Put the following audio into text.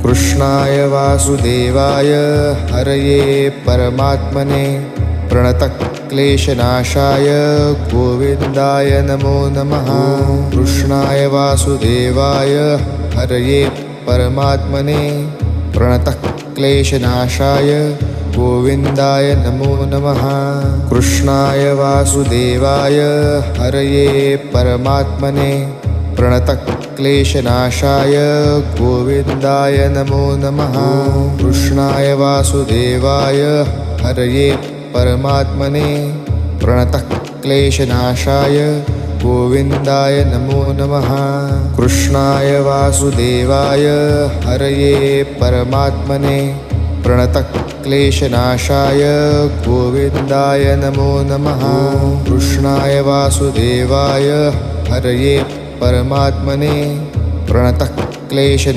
कृष्णाय वासुदेवाय हरये परमात्मने प्रणतक्लेशनाशाय गोविन्दाय नमो नमः। कृष्णाय वासुदेवाय हरये परमात्मने प्रणतक्लेशनाशाय गोविन्दाय नमो नमः। कृष्णाय वासुदेवाय हरये परमात्मने प्रणतक्लेशनाशाय गोविन्दाय नमो नमः। कृष्णाय वासुदेवाय हरये परमात्मने प्रणतक्लेशनाशाय गोविन्दाय नमो नमः। कृष्णाय वासुदेवाय हरये परमात्मने प्रणतक्लेशनाशाय गोविन्दाय नमो नमः। कृष्णाय वासुदेवाय हरये परमात्मने प्रणतक्लेशनाशाय